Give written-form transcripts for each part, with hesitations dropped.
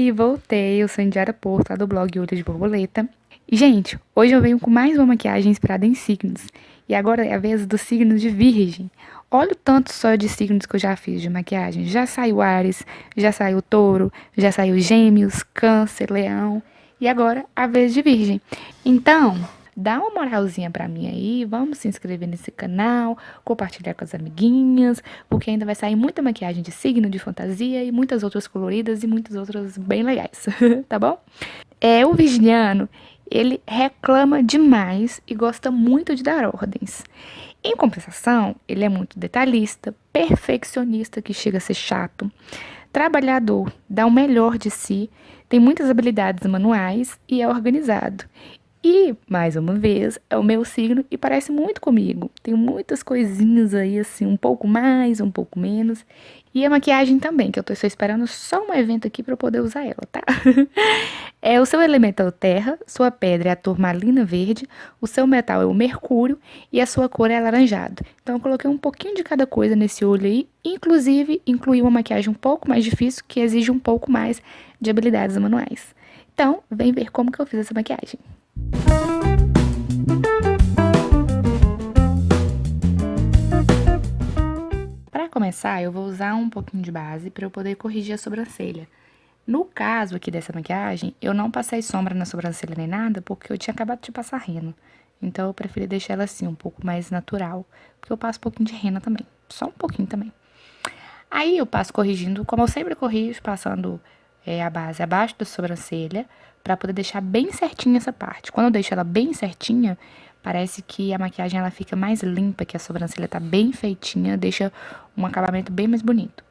aí, voltei. Eu sou Indiara Porto, lá do blog Olho de Borboleta. E, gente, hoje eu venho com mais uma maquiagem inspirada em signos. E agora é a vez do signo de Virgem. Olha o tanto só de signos que eu já fiz de maquiagem. Já saiu Áries, já saiu Touro, já saiu Gêmeos, Câncer, Leão. E agora a vez de Virgem. Então, dá uma moralzinha pra mim aí, vamos se inscrever nesse canal, compartilhar com as amiguinhas, porque ainda vai sair muita maquiagem de signo, de fantasia e muitas outras coloridas e muitas outras bem legais, tá bom? O virginiano, ele reclama demais e gosta muito de dar ordens. Em compensação, ele é muito detalhista, perfeccionista, que chega a ser chato, trabalhador, dá o melhor de si, tem muitas habilidades manuais e é organizado. E, mais uma vez, é o meu signo e parece muito comigo. Tem muitas coisinhas aí, assim, um pouco mais, um pouco menos. E a maquiagem também, que eu tô só esperando só um evento aqui pra eu poder usar ela, tá? O seu elemento é o terra, sua pedra é a turmalina verde, o seu metal é o mercúrio e a sua cor é alaranjado. Então eu coloquei um pouquinho de cada coisa nesse olho aí, inclusive incluí uma maquiagem um pouco mais difícil, que exige um pouco mais de habilidades manuais. Então, vem ver como que eu fiz essa maquiagem. Para começar, eu vou usar um pouquinho de base para eu poder corrigir a sobrancelha. No caso aqui dessa maquiagem, eu não passei sombra na sobrancelha nem nada, porque eu tinha acabado de passar rena. Então, eu preferi deixar ela assim, um pouco mais natural, porque eu passo um pouquinho de rena também, só um pouquinho também. Aí, eu passo corrigindo, como eu sempre corrijo, passando a base abaixo da sobrancelha, para poder deixar bem certinha essa parte. Quando eu deixo ela bem certinha, parece que a maquiagem ela fica mais limpa, que a sobrancelha tá bem feitinha, deixa um acabamento bem mais bonito.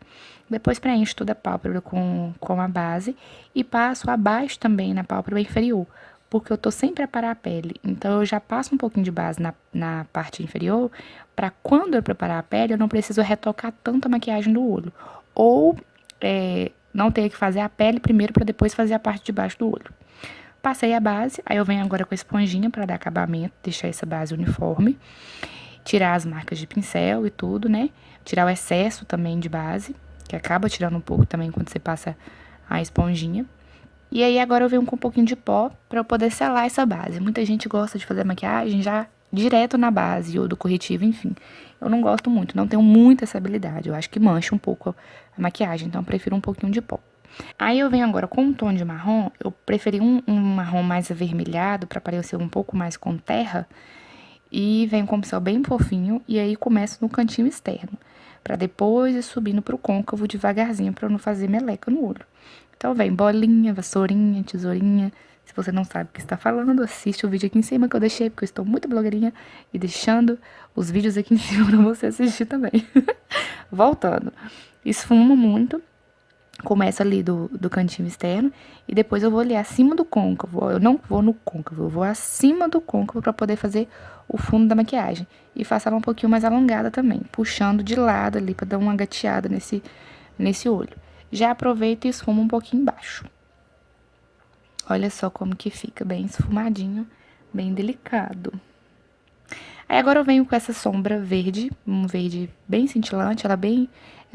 Depois preencho toda a pálpebra com a base e passo abaixo também na pálpebra inferior, porque eu tô sem preparar a pele. Então, eu já passo um pouquinho de base na parte inferior, para quando eu preparar a pele, eu não preciso retocar tanto a maquiagem do olho. Ou não ter que fazer a pele primeiro para depois fazer a parte de baixo do olho. Passei a base, aí eu venho agora com a esponjinha para dar acabamento, deixar essa base uniforme. Tirar as marcas de pincel e tudo, né? Tirar o excesso também de base, que acaba tirando um pouco também quando você passa a esponjinha. E aí agora eu venho com um pouquinho de pó para eu poder selar essa base. Muita gente gosta de fazer maquiagem já direto na base ou do corretivo, enfim. Eu não gosto muito, não tenho muita essa habilidade. Eu acho que mancha um pouco a maquiagem, então eu prefiro um pouquinho de pó. Aí eu venho agora com um tom de marrom, eu preferi um marrom mais avermelhado para parecer um pouco mais com terra. E venho com o pincel bem fofinho e aí começo no cantinho externo, para depois ir subindo pro côncavo devagarzinho, para não fazer meleca no olho. Então vem bolinha, vassourinha, tesourinha. Se você não sabe o que está falando, assiste o vídeo aqui em cima que eu deixei, porque eu estou muito blogueirinha e deixando os vídeos aqui em cima para você assistir também. Voltando, esfumo muito. Começo ali do cantinho externo e depois eu vou ali acima do côncavo. Eu não vou no côncavo, eu vou acima do côncavo para poder fazer o fundo da maquiagem. E faço ela um pouquinho mais alongada também, puxando de lado ali para dar uma gateada nesse olho. Já aproveito e esfumo um pouquinho embaixo. Olha só como que fica bem esfumadinho, bem delicado. Aí agora eu venho com essa sombra verde, um verde bem cintilante, ela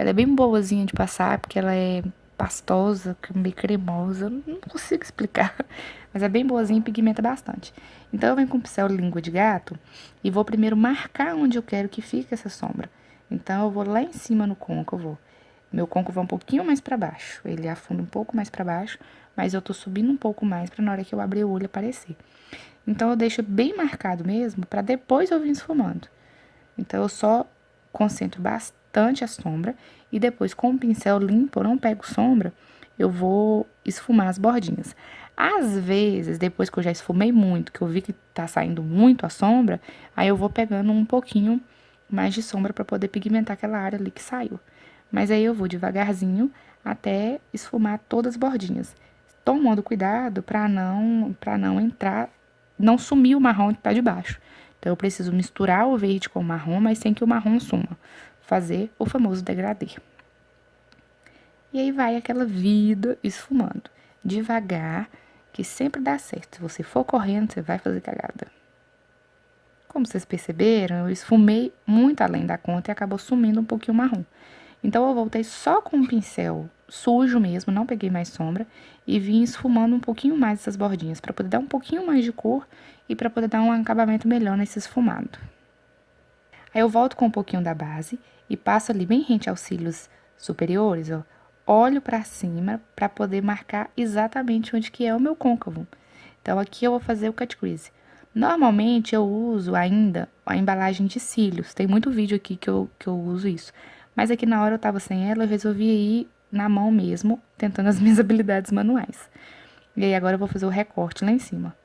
é bem boazinha de passar, porque ela é pastosa, meio cremosa, não consigo explicar, mas é bem boazinha e pigmenta bastante. Então eu venho com o pincel língua de gato e vou primeiro marcar onde eu quero que fique essa sombra. Então eu vou lá em cima no côncavo, meu côncavo é um pouquinho mais pra baixo, ele afunda um pouco mais pra baixo, mas eu tô subindo um pouco mais pra na hora que eu abrir o olho aparecer. Então, eu deixo bem marcado mesmo, para depois eu vir esfumando. Então, eu só concentro bastante a sombra e depois, com o pincel limpo, eu não pego sombra, eu vou esfumar as bordinhas. Às vezes, depois que eu já esfumei muito, que eu vi que tá saindo muito a sombra, aí eu vou pegando um pouquinho mais de sombra para poder pigmentar aquela área ali que saiu. Mas aí eu vou devagarzinho até esfumar todas as bordinhas, tomando cuidado para não entrar, não sumir o marrom que tá de baixo. Então, eu preciso misturar o verde com o marrom, mas sem que o marrom suma. Fazer o famoso degradê. E aí vai aquela vida esfumando. Devagar, que sempre dá certo. Se você for correndo, você vai fazer cagada. Como vocês perceberam, eu esfumei muito além da conta e acabou sumindo um pouquinho o marrom. Então, eu voltei só com o pincel sujo mesmo, não peguei mais sombra. E vim esfumando um pouquinho mais essas bordinhas, pra poder dar um pouquinho mais de cor e pra poder dar um acabamento melhor nesse esfumado. Aí eu volto com um pouquinho da base e passo ali bem rente aos cílios superiores, ó. Olho pra cima pra poder marcar exatamente onde que é o meu côncavo. Então, aqui eu vou fazer o cut crease. Normalmente, eu uso ainda a embalagem de cílios. Tem muito vídeo aqui que eu uso isso. Mas aqui na hora eu tava sem ela, eu resolvi ir na mão mesmo, tentando as minhas habilidades manuais. E aí, agora eu vou fazer o recorte lá em cima.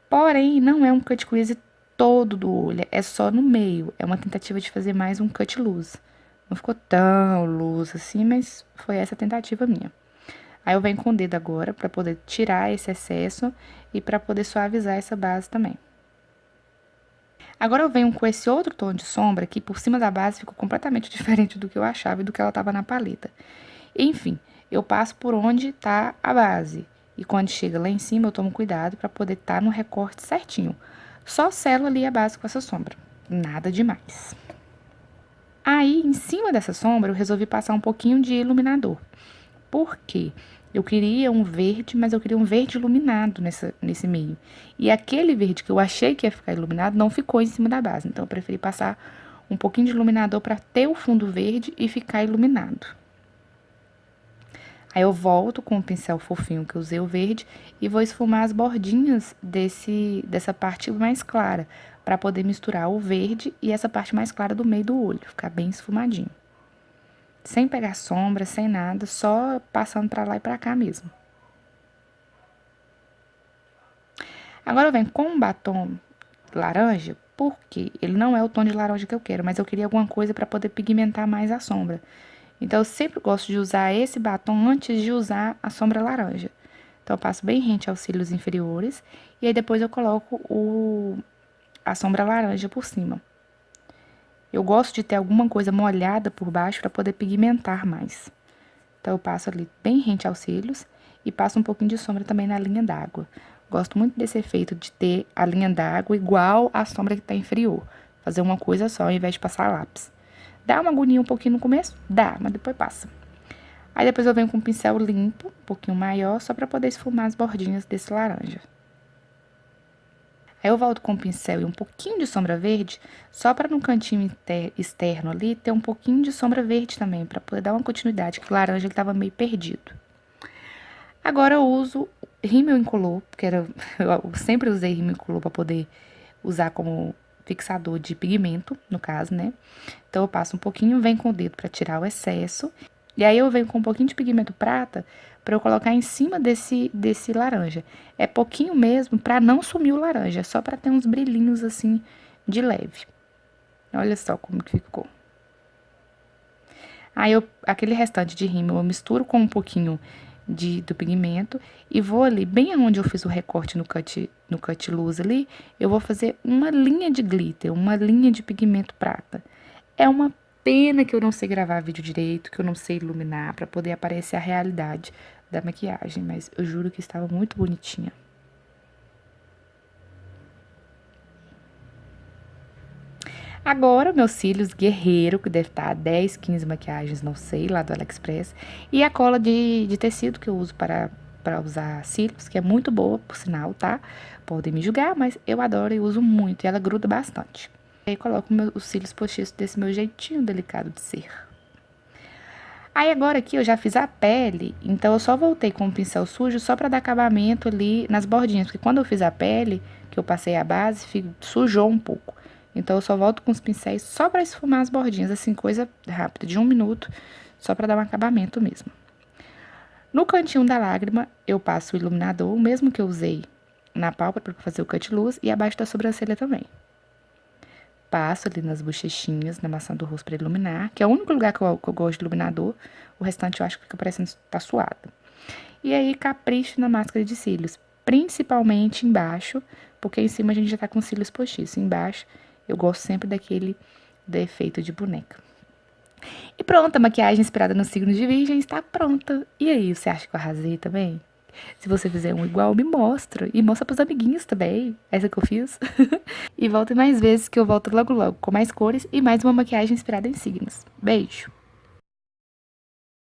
Porém, não é um cut crease todo do olho, é só no meio. É uma tentativa de fazer mais um cut loose. Não ficou tão loose assim, mas foi essa a tentativa minha. Aí eu venho com o dedo agora pra poder tirar esse excesso e pra poder suavizar essa base também. Agora eu venho com esse outro tom de sombra que por cima da base ficou completamente diferente do que eu achava e do que ela tava na paleta. Enfim, eu passo por onde tá a base. E quando chega lá em cima, eu tomo cuidado pra poder tá no recorte certinho. Só selo ali a base com essa sombra. Nada demais. Aí, em cima dessa sombra, eu resolvi passar um pouquinho de iluminador. Por quê? Eu queria um verde, mas eu queria um verde iluminado nesse meio. E aquele verde que eu achei que ia ficar iluminado não ficou em cima da base. Então, eu preferi passar um pouquinho de iluminador para ter o fundo verde e ficar iluminado. Aí, eu volto com o pincel fofinho que eu usei o verde e vou esfumar as bordinhas dessa parte mais clara, para poder misturar o verde e essa parte mais clara do meio do olho, ficar bem esfumadinho. Sem pegar sombra, sem nada, só passando pra lá e pra cá mesmo. Agora eu venho com um batom laranja, porque ele não é o tom de laranja que eu quero, mas eu queria alguma coisa pra poder pigmentar mais a sombra. Então, eu sempre gosto de usar esse batom antes de usar a sombra laranja. Então, eu passo bem rente aos cílios inferiores, e aí depois eu coloco a sombra laranja por cima. Eu gosto de ter alguma coisa molhada por baixo para poder pigmentar mais. Então, eu passo ali bem rente aos cílios e passo um pouquinho de sombra também na linha d'água. Gosto muito desse efeito de ter a linha d'água igual à sombra que está inferior. Fazer uma coisa só ao invés de passar lápis. Dá uma agonia um pouquinho no começo? Dá, mas depois passa. Aí depois eu venho com um pincel limpo, um pouquinho maior, só para poder esfumar as bordinhas desse laranja. Aí eu volto com o pincel e um pouquinho de sombra verde, só para no cantinho externo ali ter um pouquinho de sombra verde também, para poder dar uma continuidade, que o laranja ele tava meio perdido. Agora eu uso rímel incolor, porque eu sempre usei rímel incolor para poder usar como fixador de pigmento, no caso, né? Então eu passo um pouquinho, venho com o dedo para tirar o excesso, e aí eu venho com um pouquinho de pigmento prata para eu colocar em cima desse laranja. É pouquinho mesmo para não sumir o laranja, só para ter uns brilhinhos assim de leve. Olha só como que ficou. Aí aquele restante de rímel eu misturo com um pouquinho do pigmento e vou ali, bem aonde eu fiz o recorte no cut loose ali, eu vou fazer uma linha de glitter, uma linha de pigmento prata. É uma pena que eu não sei gravar vídeo direito, que eu não sei iluminar para poder aparecer a realidade da maquiagem, mas eu juro que estava muito bonitinha. Agora, meus cílios guerreiro, que deve estar 10, 15 maquiagens, não sei, lá do AliExpress. E a cola de tecido que eu uso para usar cílios, que é muito boa, por sinal, tá? Podem me julgar, mas eu adoro e uso muito, e ela gruda bastante. Aí, coloco os cílios postiços desse meu jeitinho delicado de ser. Aí, agora aqui eu já fiz a pele, então eu só voltei com o pincel sujo só pra dar acabamento ali nas bordinhas. Porque quando eu fiz a pele, que eu passei a base, sujou um pouco. Então, eu só volto com os pincéis só pra esfumar as bordinhas, assim, coisa rápida, de 1 minuto, só pra dar um acabamento mesmo. No cantinho da lágrima, eu passo o iluminador, o mesmo que eu usei na pálpebra pra fazer o cut loose, e abaixo da sobrancelha também. Passo ali nas bochechinhas, na maçã do rosto pra iluminar, que é o único lugar que eu gosto de iluminador, o restante eu acho que fica parecendo tá suado. E aí, capricho na máscara de cílios, principalmente embaixo, porque em cima a gente já tá com cílios postiços, embaixo eu gosto sempre daquele efeito de boneca. E pronto, a maquiagem inspirada no signo de Virgem está pronta. E aí, você acha que eu arrasei também? Se você fizer um igual, me mostra. E mostra pros amiguinhos também, essa que eu fiz. E voltem mais vezes que eu volto logo logo com mais cores e mais uma maquiagem inspirada em signos. Beijo!